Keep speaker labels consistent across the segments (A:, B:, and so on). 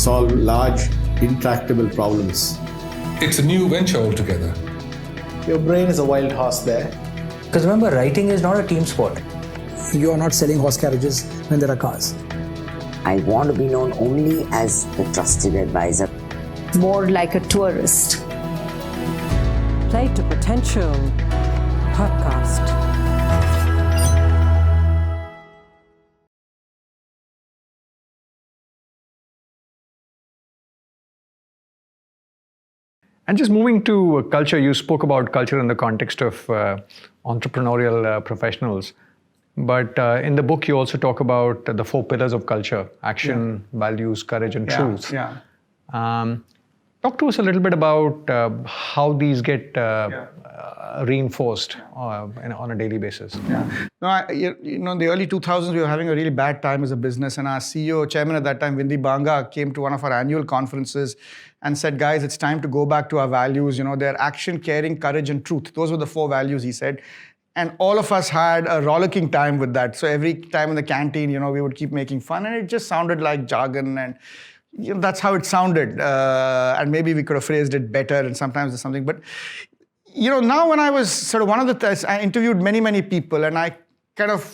A: solve large, intractable problems.
B: It's a new venture altogether.
A: Your brain is a wild horse there.
C: Because remember, writing is not a team sport.
D: You are not selling horse carriages when there are cars.
E: I want to be known only as the trusted advisor.
F: More like a tourist.
G: Play to Potential podcast.
H: And just moving to culture, you spoke about culture in the context of entrepreneurial professionals. But in the book, you also talk about the 4 pillars of culture: action, values, courage, and truth. Talk to us a little bit about how these get reinforced on a daily basis.
I: In the early 2000s, we were having a really bad time as a business, and our chairman at that time, Vindy Banga, came to one of our annual conferences and said, guys, it's time to go back to our values. They're action, caring, courage, and truth. Those were the 4 values, he said. And all of us had a rollicking time with that. So every time in the canteen, we would keep making fun, and it just sounded like jargon, and that's how it sounded. And maybe we could have phrased it better, and sometimes there's something. But, now when I was sort of I interviewed many, many people, and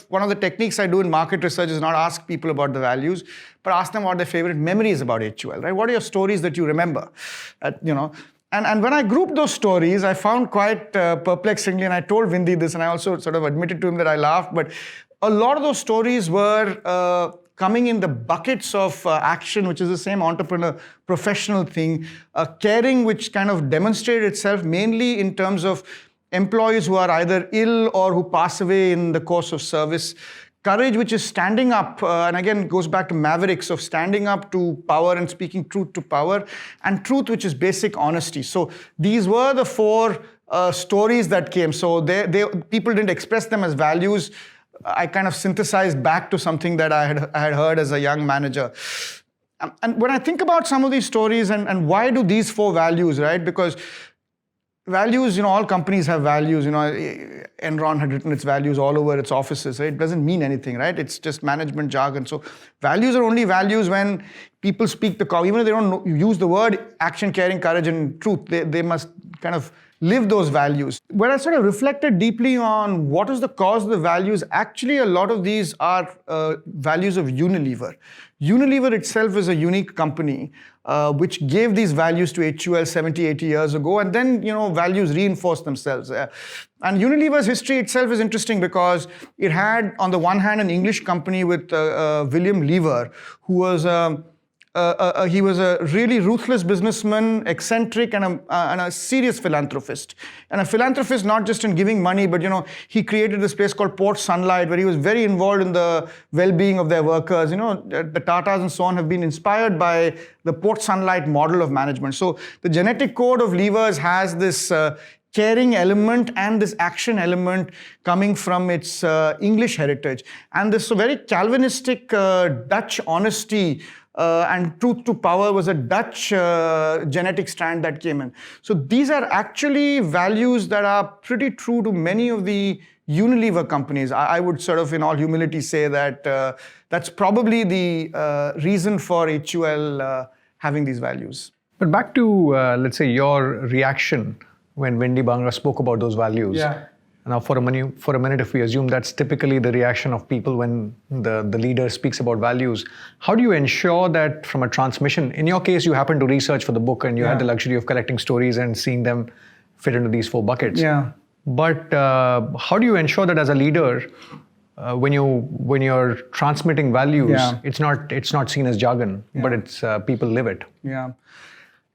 I: one of the techniques I do in market research is not ask people about the values, but ask them what their favorite memories about HUL, right? What are your stories that you remember? And when I grouped those stories, I found quite perplexingly, and I told Vindy this, and I also sort of admitted to him that I laughed, but a lot of those stories were coming in the buckets of action, which is the same entrepreneur professional thing, caring, which kind of demonstrated itself mainly in terms of employees who are either ill or who pass away in the course of service. Courage, which is standing up, and again goes back to mavericks of standing up to power and speaking truth to power, and truth, which is basic honesty. So these were the 4 stories that came. So people didn't express them as values. I kind of synthesized back to something that I had heard as a young manager. And when I think about some of these stories and why do these 4 values, right? Because values, all companies have values. Enron had written its values all over its offices. Right? It doesn't mean anything, right? It's just management jargon. So values are only values when people speak even if they don't use the word action, caring, courage, and truth, they must kind of live those values. When I sort of reflected deeply on what is the cause of the values, actually a lot of these are values of Unilever. Unilever itself is a unique company which gave these values to HUL 70, 80 years ago, and then, values reinforced themselves. And Unilever's history itself is interesting because it had, on the one hand, an English company with William Lever, who was he was a really ruthless businessman, eccentric, and a serious philanthropist. And a philanthropist not just in giving money, but he created this place called Port Sunlight, where he was very involved in the well-being of their workers. The Tatas and so on have been inspired by the Port Sunlight model of management. So the genetic code of Lever's has this caring element and this action element coming from its English heritage. And this very Calvinistic Dutch honesty and truth to power was a Dutch genetic strand that came in. So these are actually values that are pretty true to many of the Unilever companies. I would sort of in all humility say that that's probably the reason for HUL having these values.
H: But back to, let's say, your reaction when Vindy Banga spoke about those values.
I: Yeah.
H: Now, for a minute, if we assume that's typically the reaction of people when the leader speaks about values, how do you ensure that from a transmission? In your case, you happened to research for the book and you had the luxury of collecting stories and seeing them fit into these 4 buckets.
I: Yeah.
H: But how do you ensure that as a leader, when you're transmitting values, it's not seen as jargon, but it's people live it?
I: Yeah.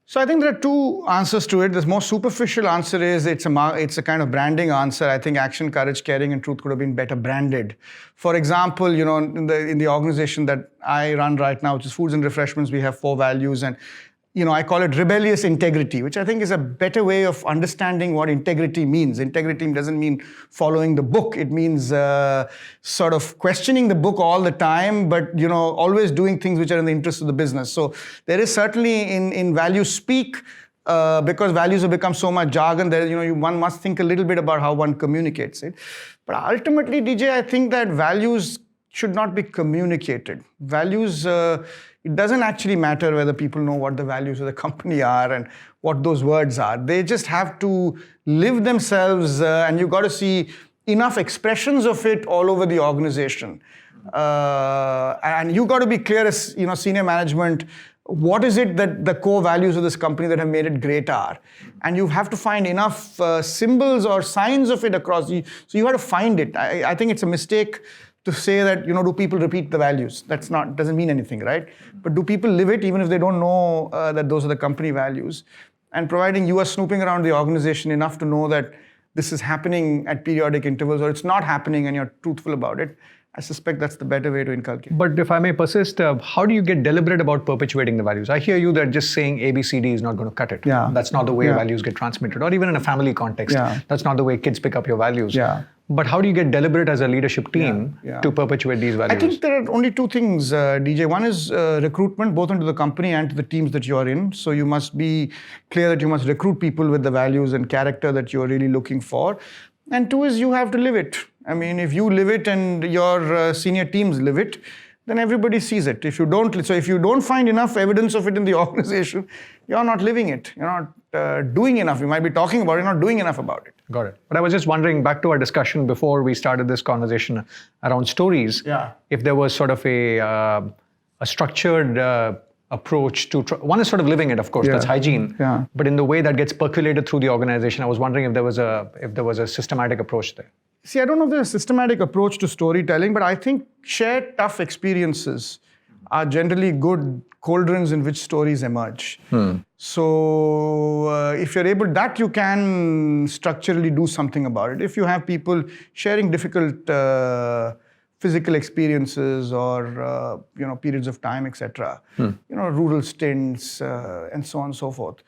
I: So I think there are 2 answers to it. The most superficial answer is it's a kind of branding answer. I think action, courage, caring, and truth could have been better branded. For example, in the organization that I run right now, which is Foods and Refreshments, we have 4 values, and I call it rebellious integrity, which I think is a better way of understanding what integrity means. Integrity doesn't mean following the book. It means sort of questioning the book all the time, but, always doing things which are in the interest of the business. So there is certainly in value speak, because values have become so much jargon, one must think a little bit about how one communicates it. But ultimately, DJ, I think that values should not be communicated. Values, it doesn't actually matter whether people know what the values of the company are and what those words are. They just have to live themselves, and you've got to see enough expressions of it all over the organization. And you've got to be clear as senior management, what is it that the core values of this company that have made it great are? And you have to find enough symbols or signs of it across. So you have to find it. I think it's a mistake to say that, do people repeat the values? Doesn't mean anything, right? But do people live it even if they don't know that those are the company values? And providing you are snooping around the organization enough to know that this is happening at periodic intervals or it's not happening and you're truthful about it, I suspect that's the better way to inculcate.
H: But if I may persist, how do you get deliberate about perpetuating the values? I hear you that just saying ABCD is not going to cut it.
I: Yeah.
H: That's not the way
I: Yeah.
H: values get transmitted, or even in a family context.
I: Yeah.
H: That's not the way kids pick up your values.
I: Yeah.
H: But how do you get deliberate as a leadership team to perpetuate these values?
I: I think there are only two things, DJ. One is recruitment, both into the company and to the teams that you're in. So you must be clear that you must recruit people with the values and character that you're really looking for. And two is you have to live it. I mean, if you live it and your senior teams live it, then everybody sees it. If you don't find enough evidence of it in the organization, you're not living it. You're not doing enough. You might be talking about it, you're not doing enough about it.
H: Got it. But I was just wondering, back to our discussion before we started this conversation around stories, if there was sort of a structured approach to, one is sort of living it, of course, that's hygiene.
I: Yeah.
H: But in the way that gets percolated through the organization, I was wondering if there was a systematic approach there.
I: See, I don't know if there's a systematic approach to storytelling, but I think shared tough experiences are generally good cauldrons in which stories emerge. So if you're able, that you can structurally do something about it. If you have people sharing difficult physical experiences or periods of time, etc., rural stints and so on and so forth.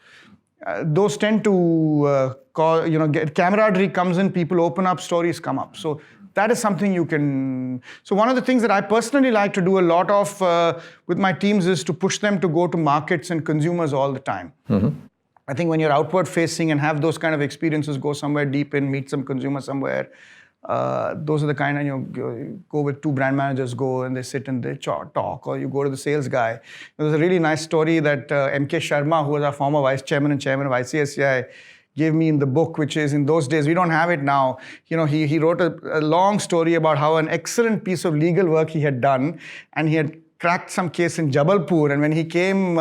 I: Those tend to camaraderie comes in, people open up, stories come up. So that is something you can. So one of the things that I personally like to do a lot of with my teams is to push them to go to markets and consumers all the time. I think when you're outward facing and have those kind of experiences, go somewhere deep in, meet some consumer somewhere. Those are the kind of, you go with two brand managers, go and they sit and they talk, or you go to the sales guy. There was a really nice story that M.K. Sharma, who was our former vice chairman and chairman of ICSCI, gave me in the book, which is, in those days, we don't have it now. He wrote a long story about how an excellent piece of legal work he had done, and he had cracked some case in Jabalpur, and when he came,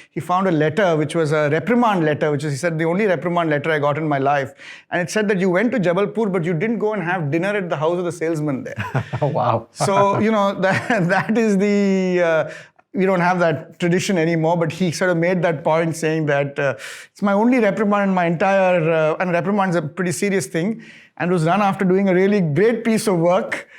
I: he found a letter which was a reprimand letter, which is, he said, the only reprimand letter I got in my life. And it said that you went to Jabalpur, but you didn't go and have dinner at the house of the salesman there.
H: Wow.
I: So, that is the, we don't have that tradition anymore, but he sort of made that point saying that it's my only reprimand in my entire, and reprimand is a pretty serious thing, and was done after doing a really great piece of work.